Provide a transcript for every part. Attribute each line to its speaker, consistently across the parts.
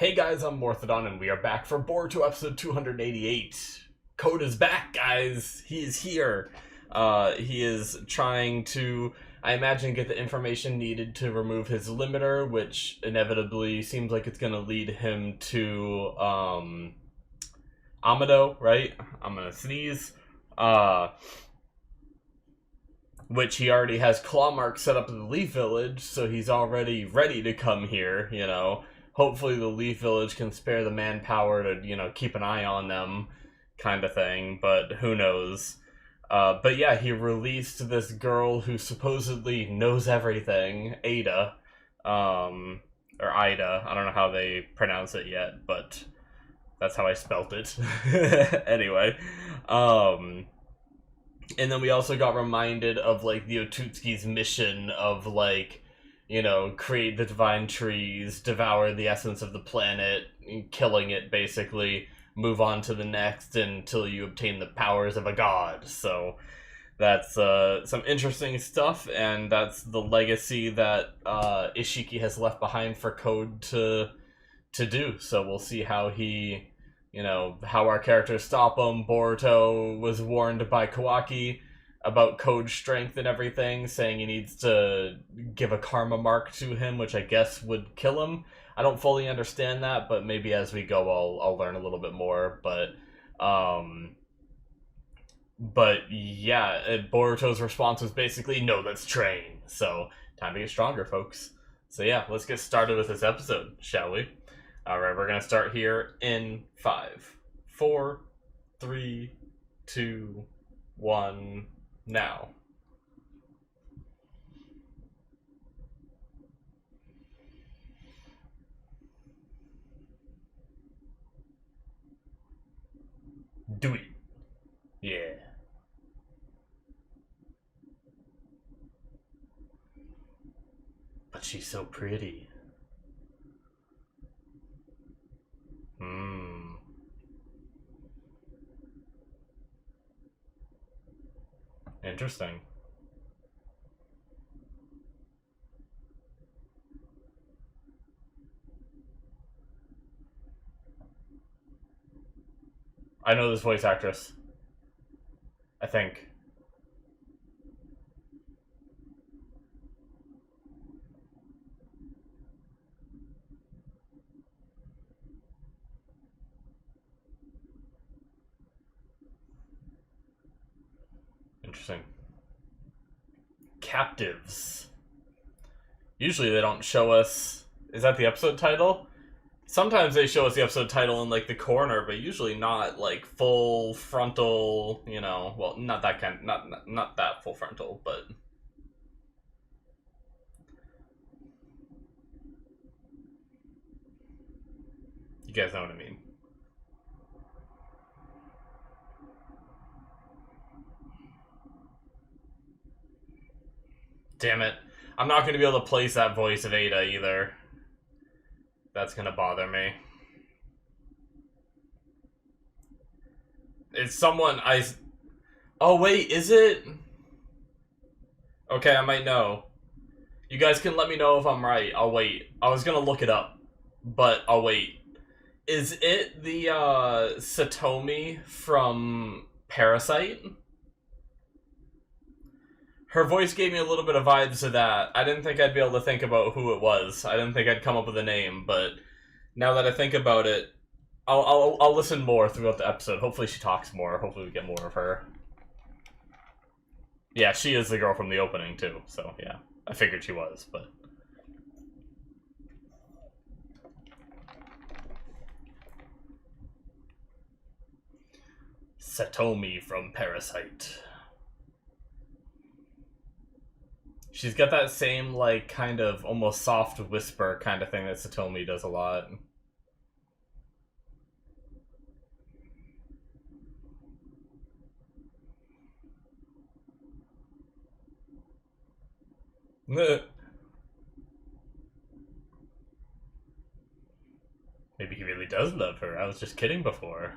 Speaker 1: Hey guys, I'm Morthadon, and we are back for Boruto episode 288. Code is back, guys. He is here. He is trying to, I imagine, get the information needed to remove his limiter, which inevitably seems like it's going to lead him to, Amado, right? I'm going to sneeze. Which he already has claw marks set up in the Leaf Village, so he's already ready to come here, you know. Hopefully the Leaf Village can spare the manpower to, keep an eye on them, kind of thing, but who knows. But yeah, he released this girl who supposedly knows everything, Eida, or Ida, I don't know how they pronounce it yet, but that's how I spelt it. Anyway, and then we also got reminded of, like, the Otsutsuki's mission of, like, create the divine trees, devour the essence of the planet, killing it, basically, move on to the next until you obtain the powers of a god. So that's some interesting stuff, and that's the legacy that Ishiki has left behind for Code to do. So we'll see how he... how our characters stop him. Boruto was warned by Kawaki about Code's strength and everything, saying he needs to give a karma mark to him, which I guess would kill him. I don't fully understand that, but maybe as we go I'll learn a little bit more. But yeah, Boruto's response was basically, no, let's train. So, time to get stronger, folks. So yeah, let's get started with this episode, shall we? Alright, we're gonna start here in 5, 4, 3, 2, 1, now. Do it. Yeah. But she's so pretty. Interesting. I know this voice actress. I think. Interesting. Captives. Usually they don't show us... Is that the episode title? Sometimes they show us the episode title in, like, the corner, but usually not, like, full frontal, well, not that kind, not that full frontal, but... You guys know what I mean. Damn it. I'm not going to be able to place that voice of Eida either. That's going to bother me. It's someone I... Oh, wait, is it? Okay, I might know. You guys can let me know if I'm right. I'll wait. I was going to look it up, but I'll wait. Is it the Satomi from Parasite? Her voice gave me a little bit of vibes of that. I didn't think I'd be able to think about who it was. I didn't think I'd come up with a name, but now that I think about it, I'll listen more throughout the episode. Hopefully she talks more. Hopefully we get more of her. Yeah, she is the girl from the opening too, so yeah. I figured she was, but... Satomi from Parasite. She's got that same, like, kind of almost soft whisper kind of thing that Satomi does a lot. Maybe he really does love her. I was just kidding before.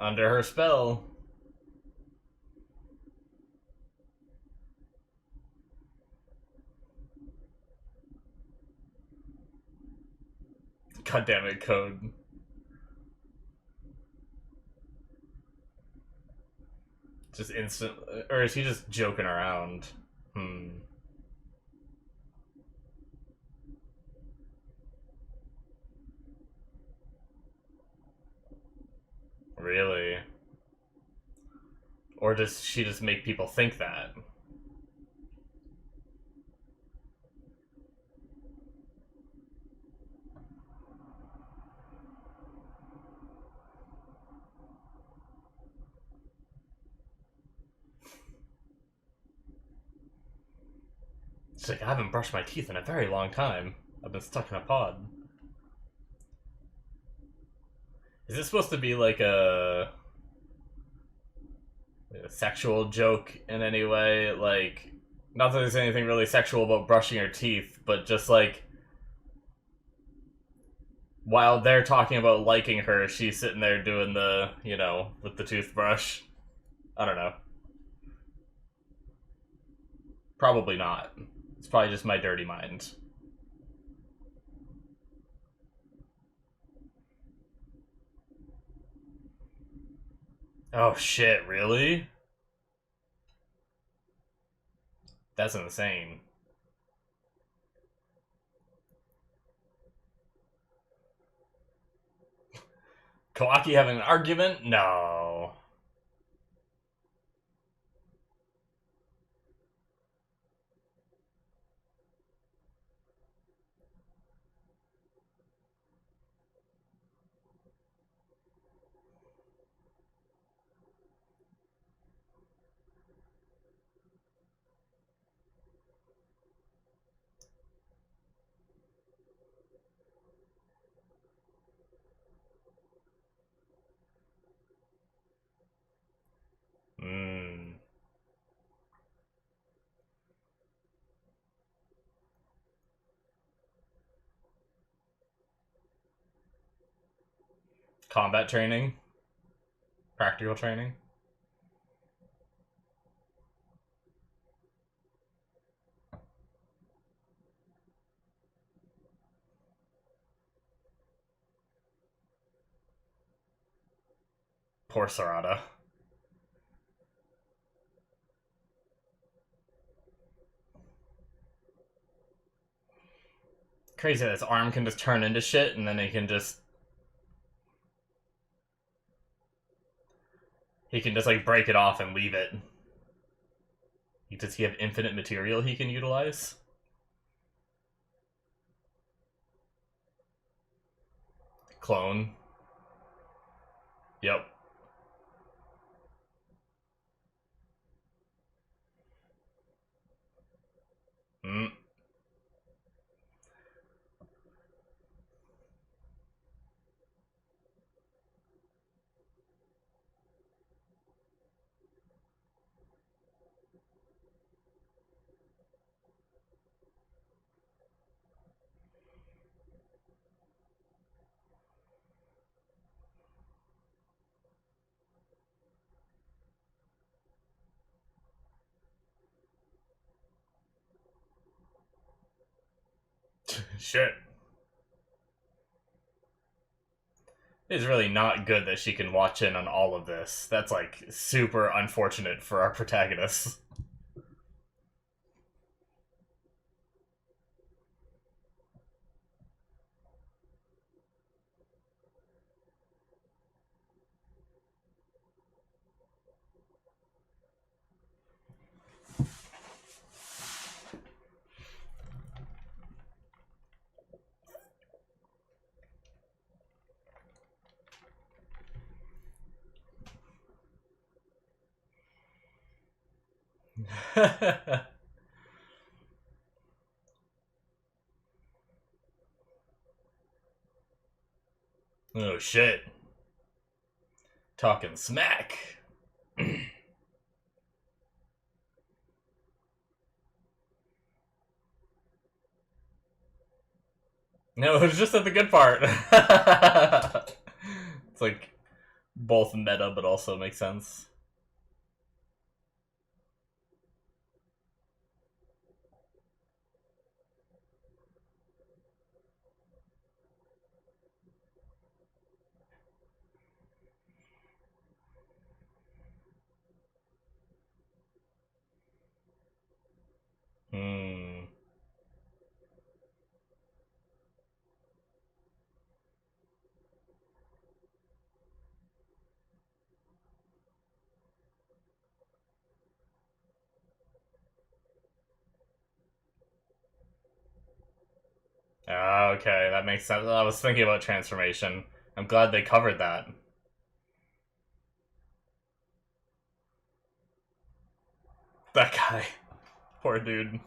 Speaker 1: Under her spell. God damn it, Code. Just instant... Or is he just joking around? Really? Or does she just make people think that? She's like, I haven't brushed my teeth in a very long time. I've been stuck in a pod. Is this supposed to be like a sexual joke in any way? Like, not that there's anything really sexual about brushing your teeth, but just like, while they're talking about liking her, she's sitting there doing the, you know, with the toothbrush. I don't know. Probably not. It's probably just my dirty mind. Oh shit, really? That's insane. Kawaki having an argument? No. Combat training? Practical training? Poor Sarada. Crazy that his arm can just turn into shit and then he can just like break it off and leave it. Does he have infinite material he can utilize? Clone. Yep. Shit. It's really not good that she can watch in on all of this. That's like super unfortunate for our protagonists. Oh shit. Talking smack. No, it was just at the good part. It's like both meta but also make sense. Hmm. Okay, that makes sense. I was thinking about transformation. I'm glad they covered that. That guy. Poor dude.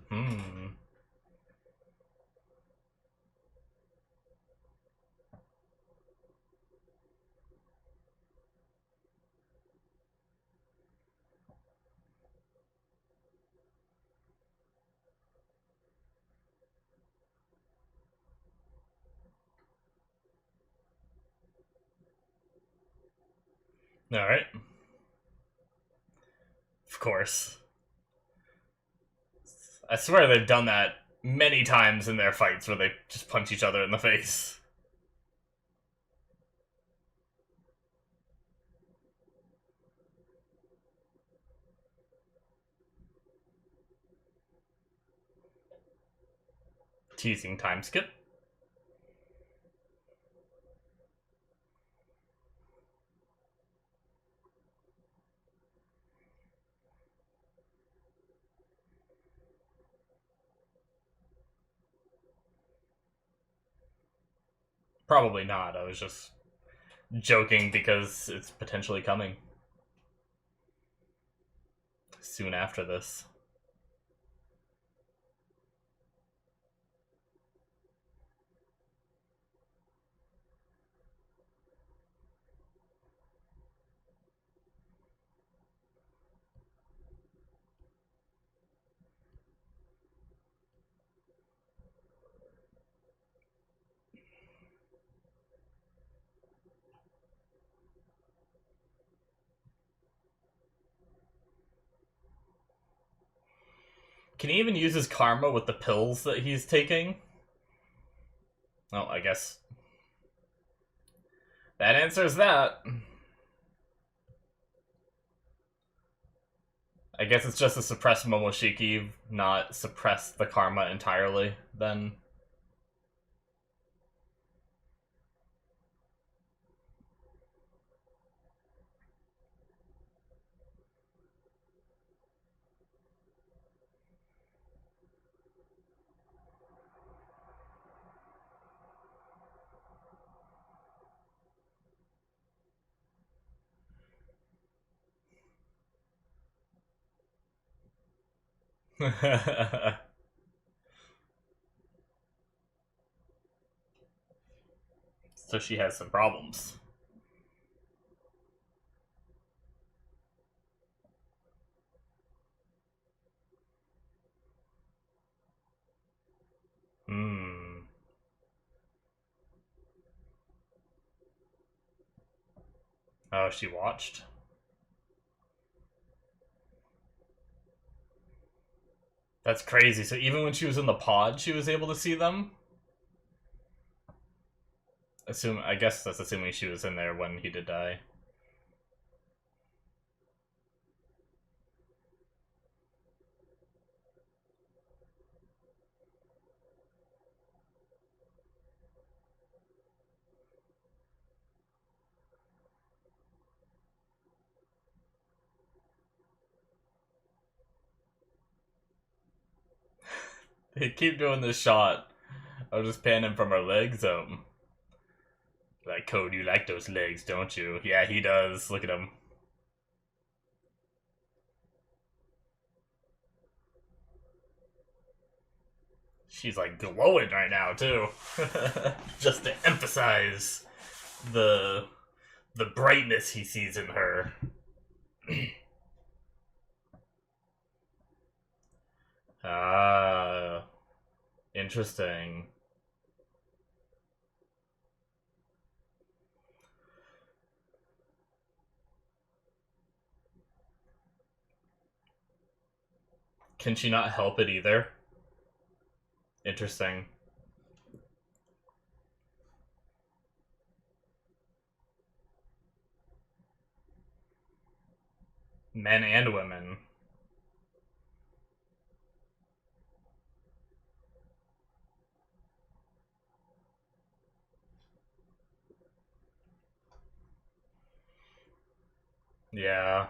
Speaker 1: Hmm. Alright. Of course. I swear they've done that many times in their fights where they just punch each other in the face. Teasing time skip. Probably not. I was just joking because it's potentially coming soon after this. Can he even use his karma with the pills that he's taking? Well, I guess that answers that. I guess it's just to suppress Momoshiki, not suppress the karma entirely, then. So she has some problems. Hmm. Oh, she watched? That's crazy. So even when she was in the pod, she was able to see them? I guess that's assuming she was in there when he did die. They keep doing this shot. I'll just pan him from her legs. Like, Code, you like those legs, don't you? Yeah, he does. Look at him. She's like glowing right now, too. Just to emphasize the the brightness he sees in her. Ah, interesting. Can she not help it either? Interesting. Men and women. Yeah.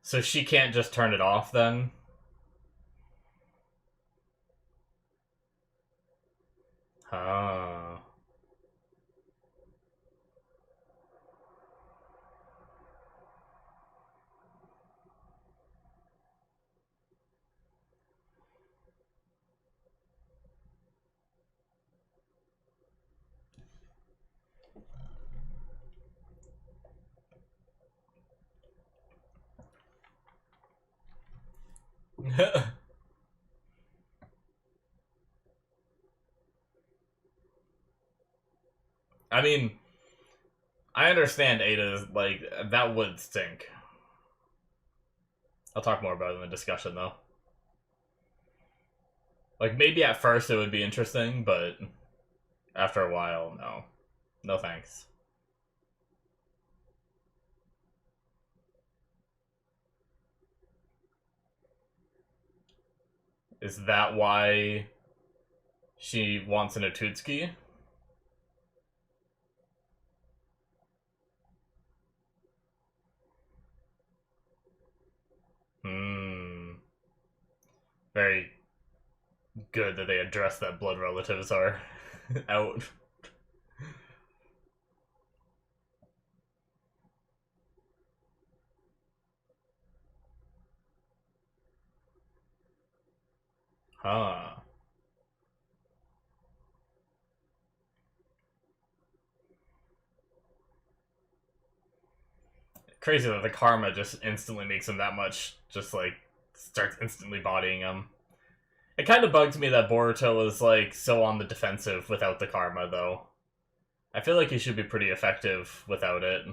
Speaker 1: So she can't just turn it off then? Ah. I mean, I understand Ada's, like, that would stink. I'll talk more about it in the discussion, though. Like, maybe at first it would be interesting, but after a while, no. No thanks. Is that why she wants an Atutsuki? Hmm. Very good that they address that blood relatives are out. Huh. Crazy that the karma just instantly makes him that much, just like, starts instantly bodying him. It kind of bugs me that Boruto is, like, so on the defensive without the karma, though. I feel like he should be pretty effective without it.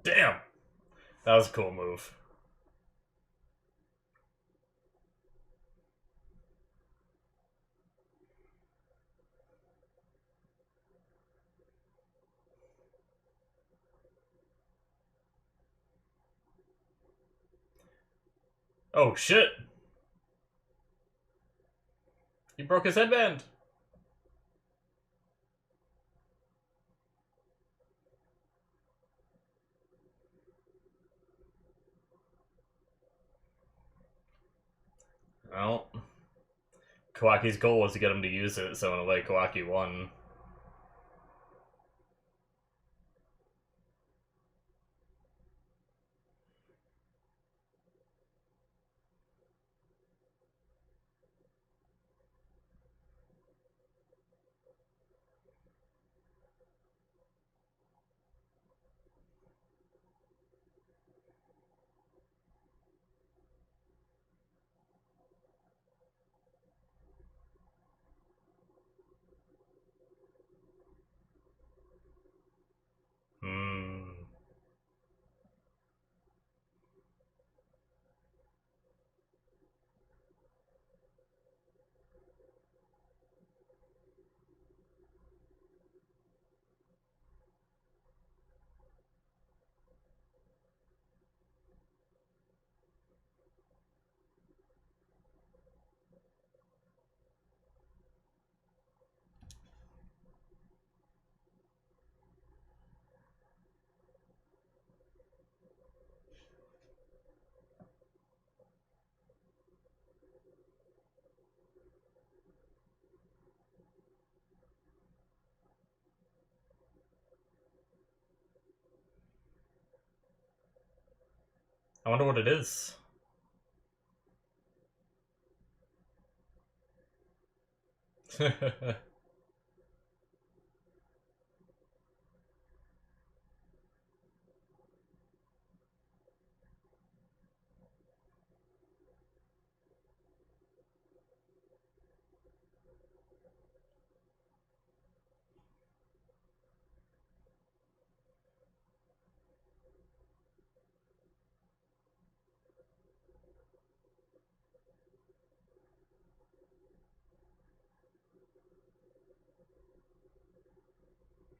Speaker 1: Damn! That was a cool move. Oh, shit! He broke his headband! Well, Kawaki's goal was to get him to use it, so in a way, Kawaki won. I wonder what it is.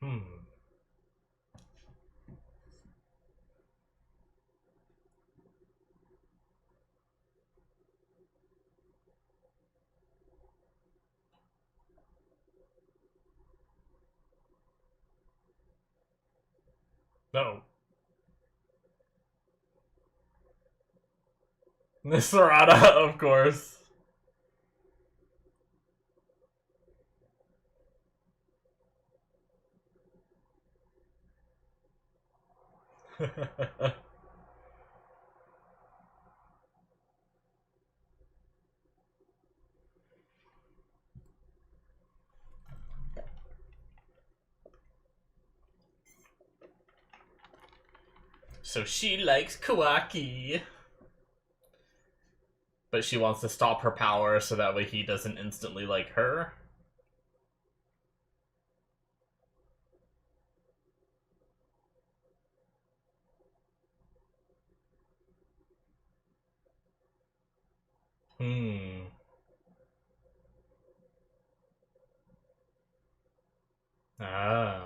Speaker 1: Hmm. No. Sarada, of course. So she likes Kawaki. But she wants to stop her power so that way he doesn't instantly like her. Hmm. Ah.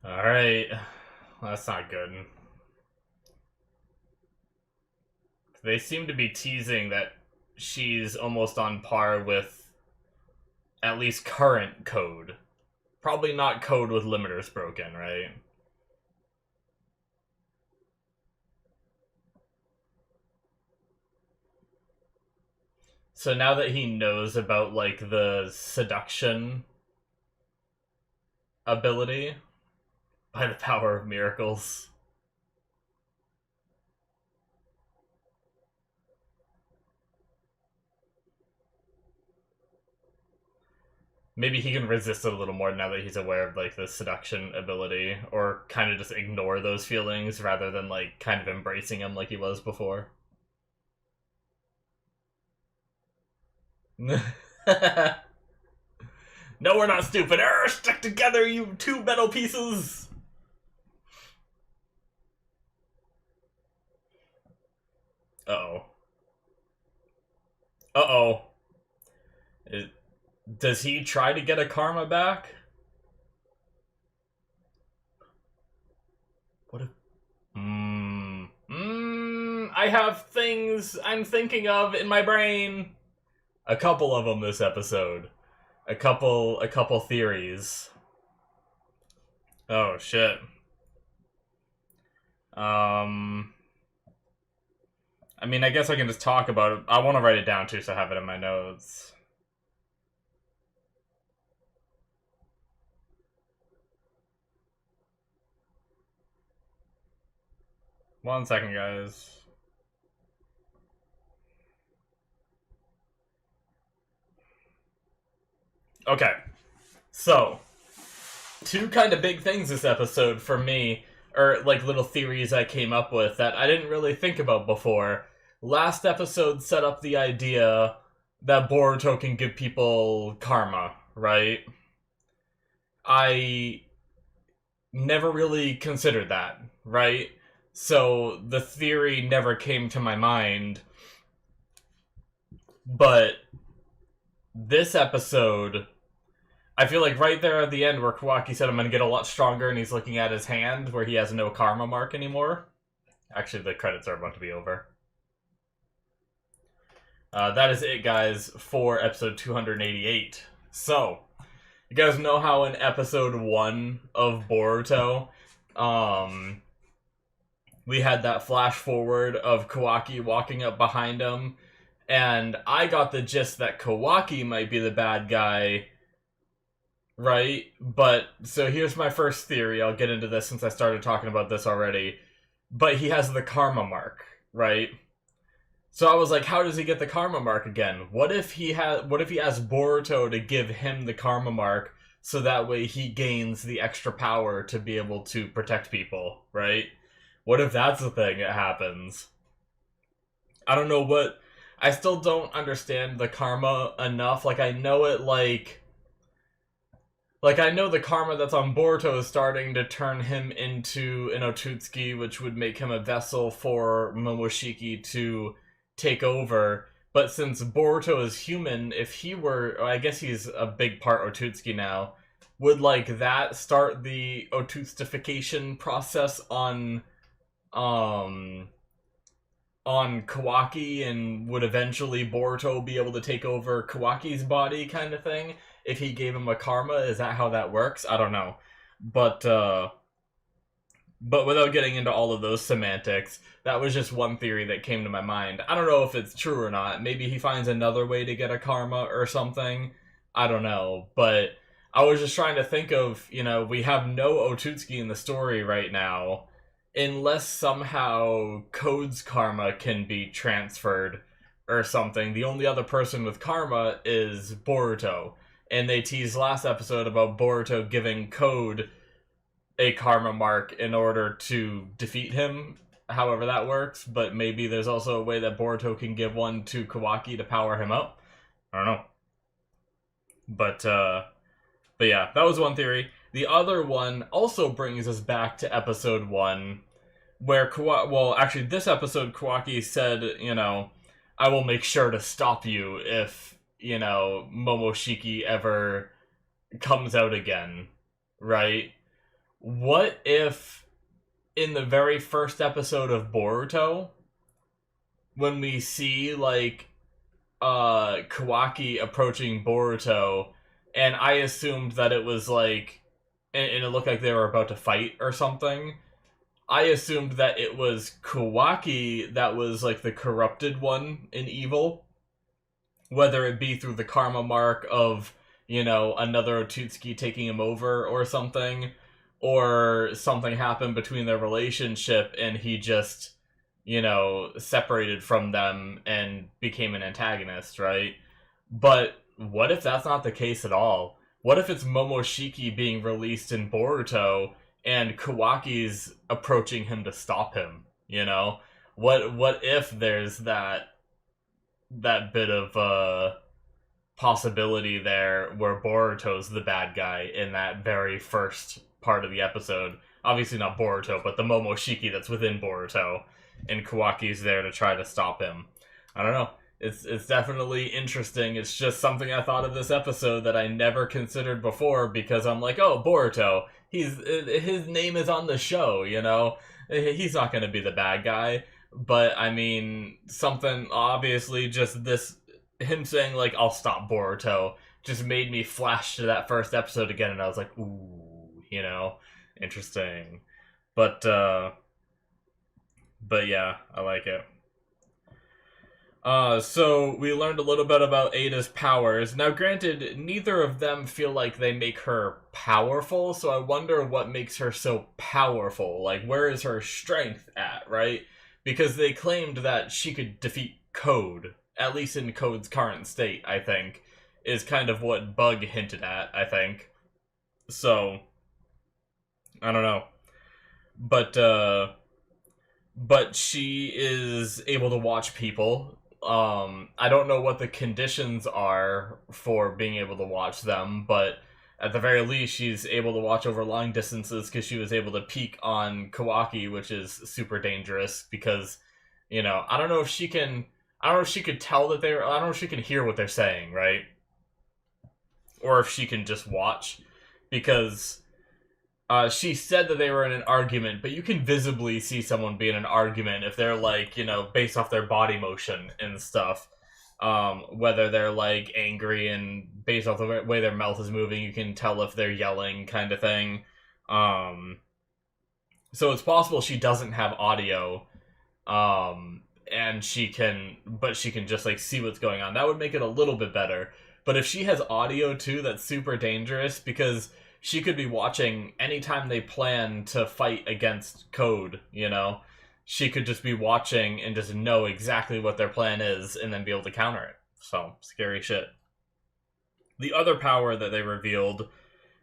Speaker 1: Alright. That's not good. They seem to be teasing that she's almost on par with at least current code. Probably not code with limiters broken, right? So now that he knows about, like, the seduction ability by the power of miracles. Maybe he can resist it a little more now that he's aware of, like, the seduction ability, or kind of just ignore those feelings rather than, like, kind of embracing them like he was before. No, we're not stupid. Stick together, you two metal pieces. Uh-oh. Uh-oh. Does he try to get a karma back? What if... I have things I'm thinking of in my brain. A couple of them this episode. A couple theories. Oh, shit. I mean, I guess I can just talk about it. I want to write it down, too, so I have it in my notes. One second, guys. Okay. So, two kind of big things this episode for me, or like little theories I came up with that I didn't really think about before. Last episode set up the idea that Boruto can give people karma, right? I never really considered that, right? So the theory never came to my mind. But this episode, I feel like right there at the end where Kawaki said I'm going to get a lot stronger and he's looking at his hand where he has no karma mark anymore. Actually, the credits are about to be over. That is it, guys, for episode 288. So, you guys know how in episode 1 of Boruto, we had that flash forward of Kawaki walking up behind him, and I got the gist that Kawaki might be the bad guy, right? But, so here's my first theory. I'll get into this since I started talking about this already. But he has the karma mark, right? So I was like, how does he get the karma mark again? What if he asks Boruto to give him the karma mark so that way he gains the extra power to be able to protect people, right? What if that's the thing that happens? I don't know what... I still don't understand the karma enough. Like, I know it, Like, I know the karma that's on Boruto is starting to turn him into an Otutsuki, which would make him a vessel for Momoshiki to take over. But since Boruto is human, if he were... I guess he's a big part Otutsuki now. Would, like, that start the Otutsukification process on Kawaki, and would eventually Boruto be able to take over Kawaki's body kind of thing? If he gave him a karma, is that how that works? I don't know. But without getting into all of those semantics, that was just one theory that came to my mind. I don't know if it's true or not. Maybe he finds another way to get a karma or something. I don't know. But I was just trying to think of, you know, we have no Otutsuki in the story right now, unless somehow Code's karma can be transferred or something. The only other person with karma is Boruto. And they teased last episode about Boruto giving Code a karma mark in order to defeat him, however that works. But maybe there's also a way that Boruto can give one to Kawaki to power him up. I don't know. But yeah, that was one theory. The other one also brings us back to episode 1, where actually this episode Kawaki said, you know, I will make sure to stop you if, you know, Momoshiki ever comes out again, right? What if in the very first episode of Boruto, when we see, like, Kawaki approaching Boruto, and I assumed that it was, like, and it looked like they were about to fight or something, I assumed that it was Kawaki that was, like, the corrupted one in evil, whether it be through the karma mark of, you know, another Otutsuki taking him over or something, or something happened between their relationship and he just, you know, separated from them and became an antagonist, right? But what if that's not the case at all? What if it's Momoshiki being released in Boruto and Kawaki's approaching him to stop him, you know? What if there's that bit of possibility there where Boruto's the bad guy in that very first part of the episode? Obviously not Boruto, but the Momoshiki that's within Boruto, and Kawaki's there to try to stop him. I don't know. It's definitely interesting. It's just something I thought of this episode that I never considered before, because I'm like, oh, Boruto, his name is on the show, you know? He's not going to be the bad guy. But, I mean, something, obviously, just this, him saying, like, I'll stop Boruto, just made me flash to that first episode again, and I was like, ooh, you know? Interesting. But yeah, I like it. So we learned a little bit about Eida's powers. Now, granted, neither of them feel like they make her powerful, so I wonder what makes her so powerful. Like, where is her strength at, right? Because they claimed that she could defeat Code, at least in Code's current state, I think, is kind of what Bug hinted at, I think. So, I don't know. But she is able to watch people. I don't know what the conditions are for being able to watch them, but at the very least, she's able to watch over long distances because she was able to peek on Kawaki, which is super dangerous because, you know, I don't know if she could tell that I don't know if she can hear what they're saying, right? Or if she can just watch, because She said that they were in an argument, but you can visibly see someone be in an argument if they're like, based off their body motion and stuff. Whether they're like angry and based off the way their mouth is moving, you can tell if they're yelling, kind of thing. So it's possible she doesn't have audio, and she can just like see what's going on. That would make it a little bit better. But if she has audio too, that's super dangerous because she could be watching anytime they plan to fight against Code, She could just be watching and just know exactly what their plan is and then be able to counter it. So, scary shit. The other power that they revealed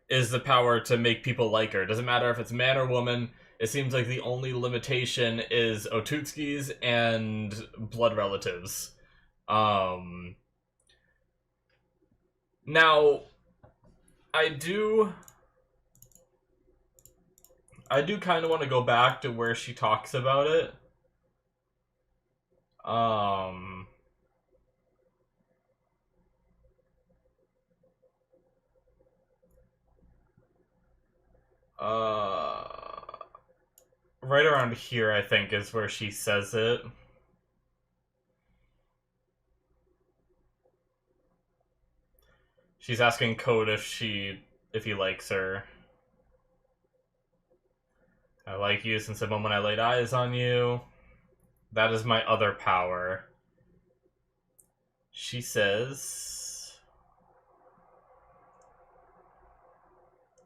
Speaker 1: is the power to make people like her. Doesn't matter if it's man or woman. It seems like the only limitation is Otootskis and blood relatives. Now, I do kind of want to go back to where she talks about it. Right around here, I think, is where she says it. She's asking Code if he likes her. I like you since the moment I laid eyes on you. That is my other power. She says...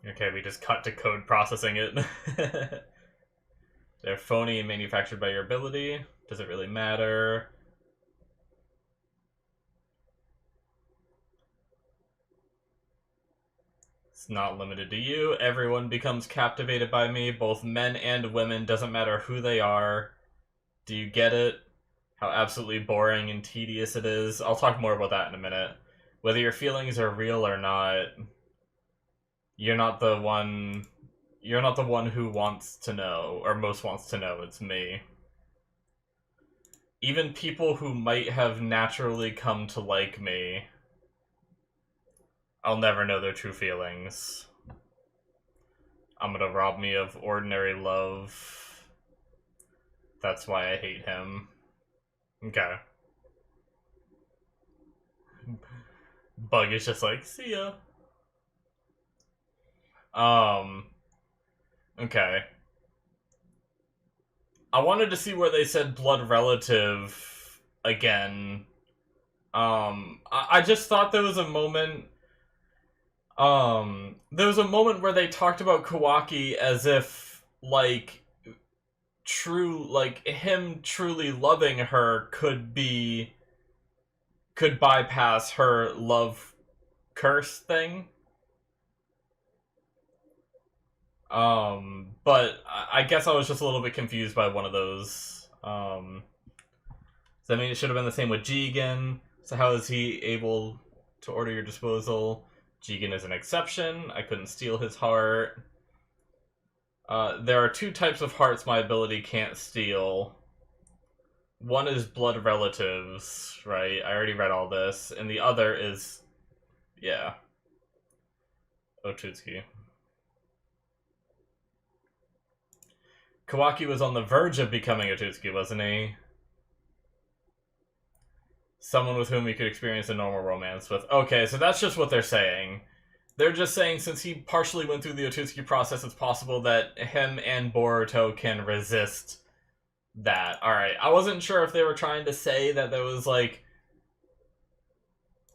Speaker 1: Okay, we just cut to Code processing it. They're phony and manufactured by your ability. Does it really matter? It's not limited to you. Everyone becomes captivated by me, both men and women. Doesn't matter who they are. Do you get it? How absolutely boring and tedious it is. I'll talk more about that in a minute. Whether your feelings are real or not, you're not the one who wants to know, or most wants to know. It's me. Even people who might have naturally come to like me, I'll never know their true feelings. I'm gonna rob me of ordinary love. That's why I hate him. Okay. Bug is just like, see ya. Okay. I wanted to see where they said blood relative again. I just thought there was a moment... there was a moment where they talked about Kawaki as if, like, him truly loving her could bypass her love curse thing. But I guess I was just a little bit confused by one of those. So I mean, it should have been the same with Jigen. So how is he able to order your disposal? Jigen is an exception. I couldn't steal his heart. There are two types of hearts my ability can't steal. One is blood relatives, right? I already read all this. And the other is... yeah. Otootsuki. Kawaki was on the verge of becoming Otootsuki, wasn't he? Someone with whom he could experience a normal romance with. Okay, so that's just what they're saying. They're just saying since he partially went through the Otootsuki process, it's possible that him and Boruto can resist that. Alright, I wasn't sure if they were trying to say that there was, like...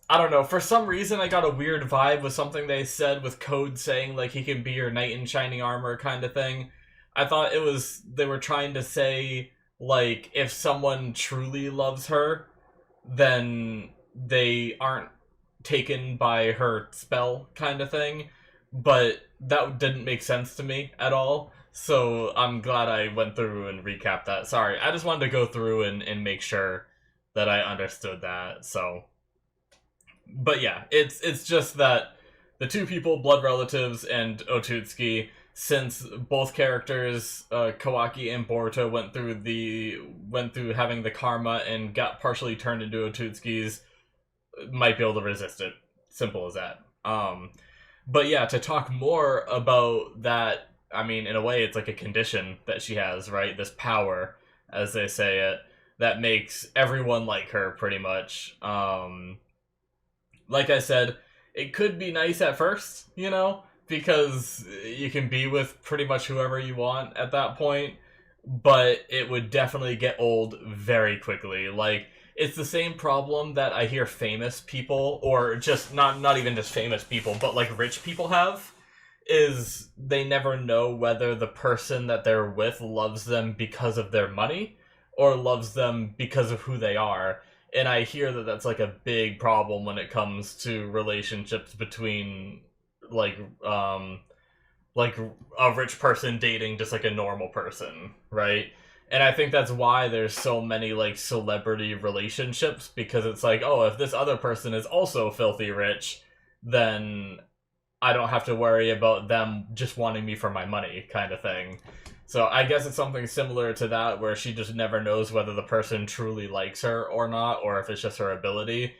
Speaker 1: I don't know, for some reason I got a weird vibe with something they said with Code saying, like, he can be your knight in shining armor kind of thing. I thought they were trying to say, like, if someone truly loves her, then they aren't taken by her spell kind of thing. But that didn't make sense to me at all. So I'm glad I went through and recapped that. Sorry, I just wanted to go through and make sure that I understood that, so... But yeah, it's just that the two people, blood relatives and Otootsuki, since both characters, Kawaki and Boruto, went through having the karma and got partially turned into Otootskis, might be able to resist it. Simple as that. But yeah, to talk more about that I mean, in a way, it's like a condition that she has, right? This power, as they say it, that makes everyone like her, pretty much. Like I said, it could be nice at first, you know, because you can be with pretty much whoever you want at that point, but it would definitely get old very quickly. Like, it's the same problem that I hear famous people, or just not even just famous people, but like rich people have, is they never know whether the person that they're with loves them because of their money or loves them because of who they are. And I hear that that's like a big problem when it comes to relationships between like um like a rich person dating just like a normal person, right? And I think that's why there's so many like celebrity relationships, because it's like, oh, if this other person is also filthy rich, then I don't have to worry about them just wanting me for my money, kind of thing. So I guess it's something similar to that, where she just never knows whether the person truly likes her or not, or if it's just her ability.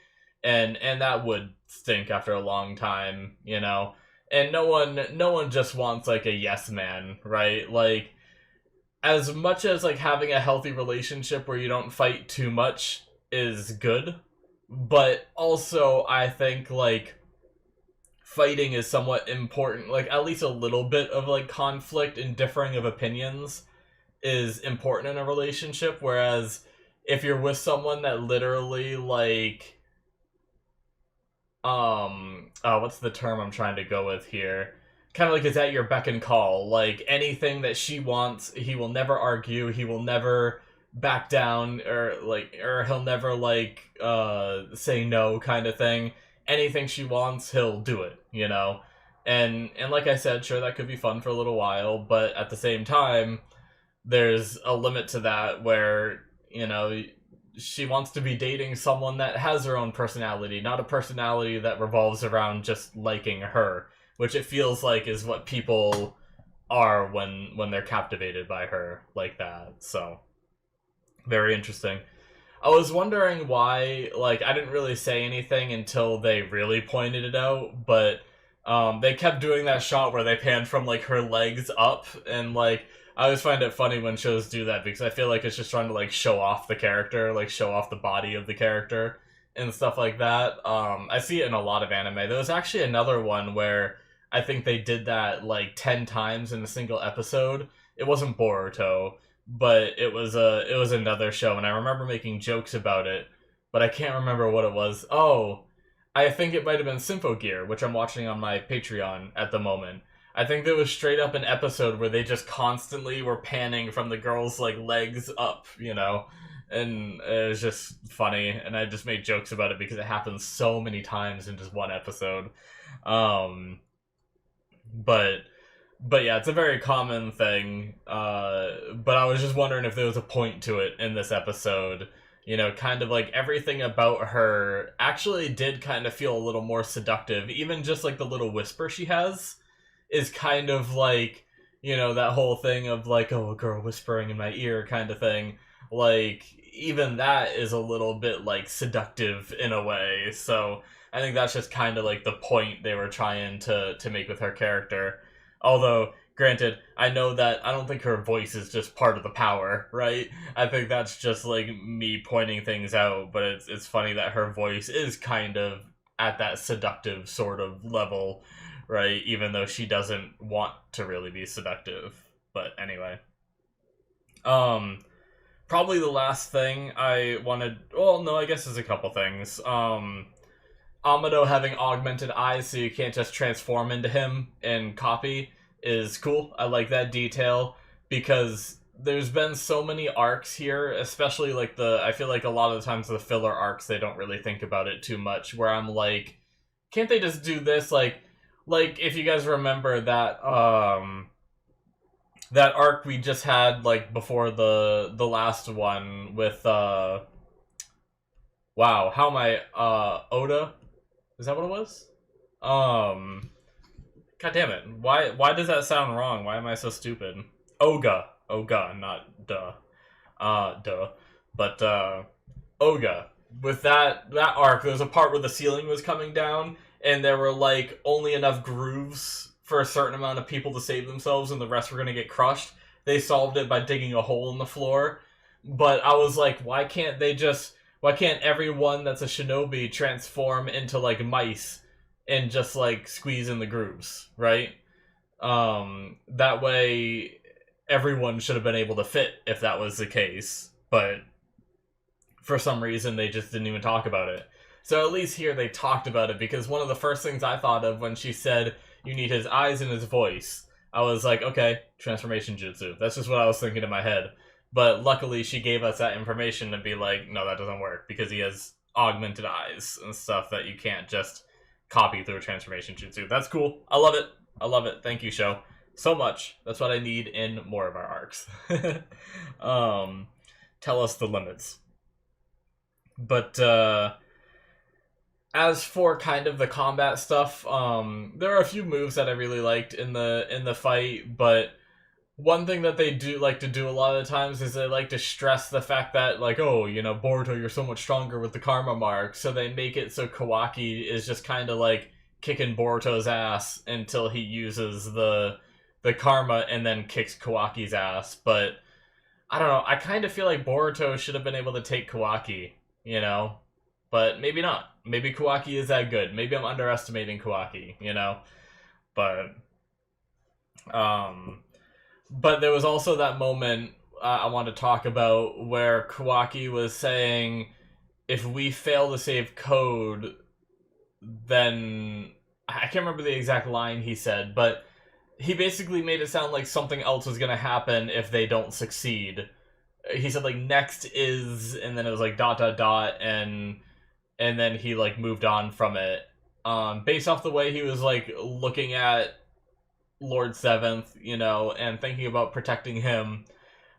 Speaker 1: And that would stink after a long time, you know. And no one just wants like a yes man, right? Like, as much as like having a healthy relationship where you don't fight too much is good, but also I think like fighting is somewhat important. Like, at least a little bit of like conflict and differing of opinions is important in a relationship. Whereas if you're with someone that literally like what's the term I'm trying to go with here? Kind of like is at your beck and call. Like, anything that she wants, he will never argue. He will never back down, or he'll never like say no, kind of thing. Anything she wants, he'll do it, you know. And like I said, sure, that could be fun for a little while, but at the same time, there's a limit to that, where, you know, she wants to be dating someone that has her own personality, not a personality that revolves around just liking her, which it feels like is what people are when they're captivated by her like that. So, very interesting. I was wondering why, like, I didn't really say anything until they really pointed it out, but they kept doing that shot where they panned from, like, her legs up, and, like, I always find it funny when shows do that, because I feel like it's just trying to, like, show off the character, like, show off the body of the character, and stuff like that. I see it in a lot of anime. There was actually another one where I think they did that, like, 10 times in a single episode. It wasn't Boruto, but it was another show, and I remember making jokes about it, but I can't remember what it was. Oh, I think it might have been Symphogear, which I'm watching on my Patreon at the moment. I think there was straight up an episode where they just constantly were panning from the girl's like legs up, you know, and it was just funny, and I just made jokes about it because it happens so many times in just one episode. Um, but but yeah, it's a very common thing. But I was just wondering if there was a point to it in this episode. You know, kind of like everything about her actually did kind of feel a little more seductive. Even just like the little whisper she has is kind of like, you know, that whole thing of like, oh, a girl whispering in my ear kind of thing. Like, even that is a little bit like seductive in a way. So I think that's just kind of like the point they were trying to make with her character. Although, granted, I know that I don't think her voice is just part of the power, right? I think that's just like me pointing things out, but it's funny that her voice is kind of at that seductive sort of level, right? Even though she doesn't want to really be seductive. But anyway. Um Probably the last thing I wanted, well, no, I guess there's a couple things. Amado having augmented eyes so you can't just transform into him and copy is cool. I like that detail, because there's been so many arcs here, especially like I feel like a lot of the times the filler arcs, they don't really think about it too much, where I'm like, can't they just do this? Like if you guys remember that arc we just had like before the last one with wow, how am I Oda? Is that what it was? God damn it. Why does that sound wrong? Why am I so stupid? Oga. Oga, not duh. Duh. But Oga. With that arc, there was a part where the ceiling was coming down and there were like only enough grooves for a certain amount of people to save themselves and the rest were going to get crushed. They solved it by digging a hole in the floor. But I was like, why can't everyone that's a shinobi transform into like mice and just like squeeze in the grooves, right? That way everyone should have been able to fit if that was the case. But for some reason they just didn't even talk about it. So at least here they talked about it, because one of the first things I thought of when she said you need his eyes and his voice, I was like, okay, transformation jutsu. That's just what I was thinking in my head. But luckily she gave us that information to be like, no, that doesn't work, because he has augmented eyes and stuff that you can't just copy through a transformation jutsu. That's cool. I love it. I love it. Thank you, show. So much. That's what I need in more of our arcs. Tell us the limits. But as for kind of the combat stuff, there are a few moves that I really liked in the fight, but one thing that they do like to do a lot of the times is they like to stress the fact that, like, oh, you know, Boruto, you're so much stronger with the karma mark, so they make it so Kawaki is just kind of like kicking Boruto's ass until he uses the karma and then kicks Kawaki's ass. But I don't know, I kind of feel like Boruto should have been able to take Kawaki, you know? But maybe not. Maybe Kawaki is that good. Maybe I'm underestimating Kawaki, you know? But there was also that moment I want to talk about where Kawaki was saying, if we fail to save Code, then... I can't remember the exact line he said, but he basically made it sound like something else was going to happen if they don't succeed. He said, like, next is... and then it was like ... and then he, like, moved on from it. Based off the way he was, like, looking at Lord Seventh, you know, and thinking about protecting him,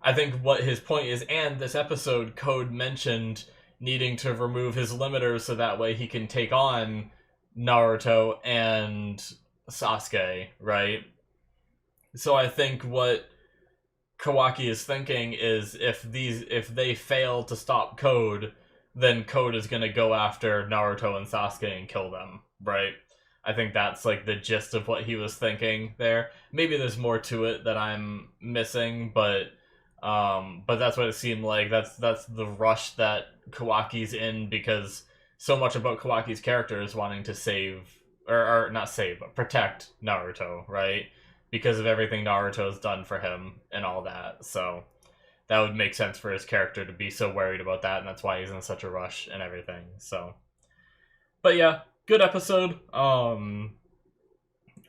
Speaker 1: I think what his point is, and this episode, Code mentioned needing to remove his limiters so that way he can take on Naruto and Sasuke, right? So I think what Kawaki is thinking is if they fail to stop Code, then Code is going to go after Naruto and Sasuke and kill them, right? I think that's like the gist of what he was thinking there. Maybe there's more to it that I'm missing, but that's what it seemed like. That's the rush that Kawaki's in, because so much about Kawaki's character is wanting to save, or not save, but protect Naruto, right? Because of everything Naruto's done for him and all that. So that would make sense for his character to be so worried about that, and that's why he's in such a rush and everything. So, but yeah, good episode. I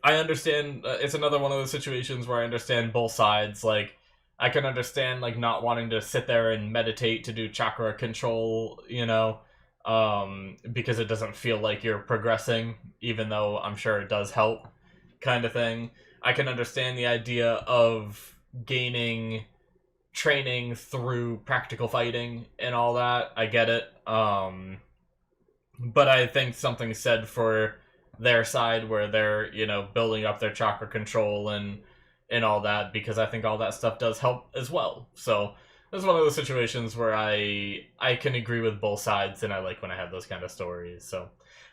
Speaker 1: understand, it's another one of those situations where I understand both sides. Like, I can understand, like, not wanting to sit there and meditate to do chakra control, you know, because it doesn't feel like you're progressing, even though I'm sure it does help, kind of thing. I can understand the idea of gaining training through practical fighting and all that. I get it. But I think something said for their side where they're, you know, building up their chakra control and all that, because I think all that stuff does help as well. So it's one of those situations where I can agree with both sides, and I like when I have those kind of stories. So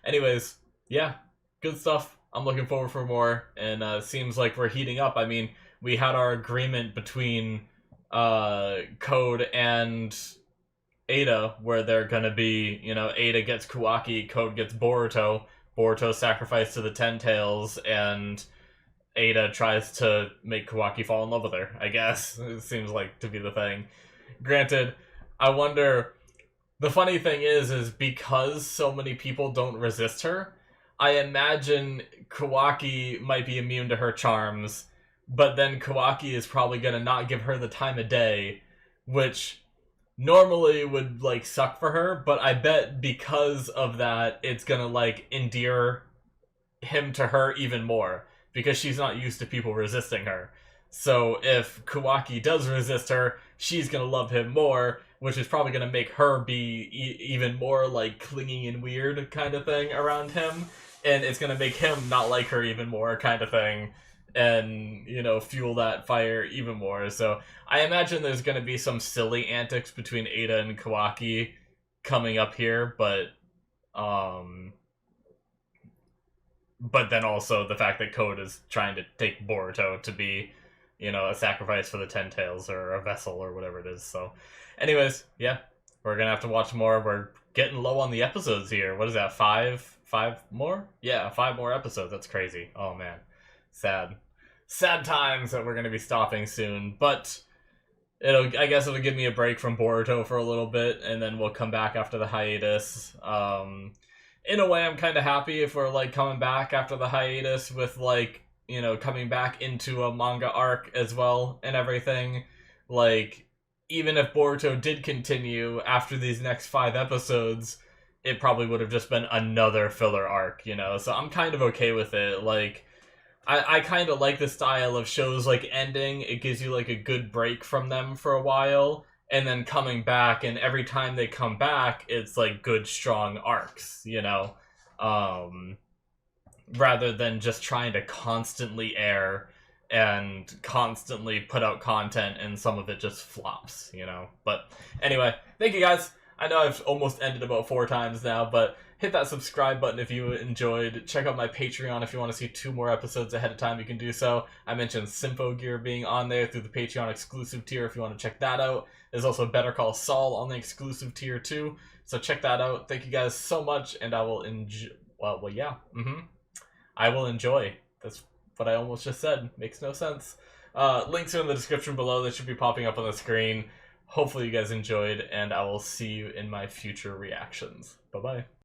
Speaker 1: anyways, yeah, good stuff. I'm looking forward for more, and seems like we're heating up. I mean, we had our agreement between Code and Eida, where they're gonna be, you know, Eida gets Kawaki, Code gets Boruto, Boruto's sacrificed to the Ten Tails, and Eida tries to make Kawaki fall in love with her, I guess. It seems like to be the thing. Granted, I wonder, the funny thing is because so many people don't resist her, I imagine Kawaki might be immune to her charms, but then Kawaki is probably gonna not give her the time of day, which normally would, like, suck for her, but I bet because of that, it's gonna, like, endear him to her even more, because she's not used to people resisting her. So if Kawaki does resist her, she's gonna love him more, which is probably gonna make her be even more, like, clingy and weird kind of thing around him, and it's gonna make him not like her even more kind of thing, and, you know, fuel that fire even more. So I imagine there's gonna be some silly antics between Eida and Kawaki coming up here, but but then also the fact that Code is trying to take Boruto to be, you know, a sacrifice for the Ten Tails or a vessel or whatever it is. So, anyways, yeah, we're gonna have to watch more. We're getting low on the episodes here. What is that? Five more? Yeah, 5 more episodes. That's crazy. Oh man, sad times that we're gonna be stopping soon. But I guess it'll give me a break from Boruto for a little bit, and then we'll come back after the hiatus. In a way, I'm kind of happy if we're like coming back after the hiatus with like, you know, coming back into a manga arc as well and everything. Like, even if Boruto did continue after these next 5 episodes, it probably would have just been another filler arc, you know? So I'm kind of okay with it. Like, I kind of like the style of shows like ending. It gives you like a good break from them for a while, and then coming back, and every time they come back, it's like good, strong arcs, you know? Rather than just trying to constantly air and constantly put out content and some of it just flops, you know? But anyway, thank you guys. I know I've almost ended about 4 times now, but hit that subscribe button if you enjoyed. Check out my Patreon if you want to see 2 more episodes ahead of time. You can do so. I mentioned Symphogear being on there through the Patreon exclusive tier if you want to check that out. There's also Better Call Saul on the exclusive tier too, so check that out. Thank you guys so much, and I will enjoy. Well, yeah. I will enjoy. That's what I almost just said. Makes no sense. Links are in the description below. They should be popping up on the screen. Hopefully you guys enjoyed, and I will see you in my future reactions. Bye-bye.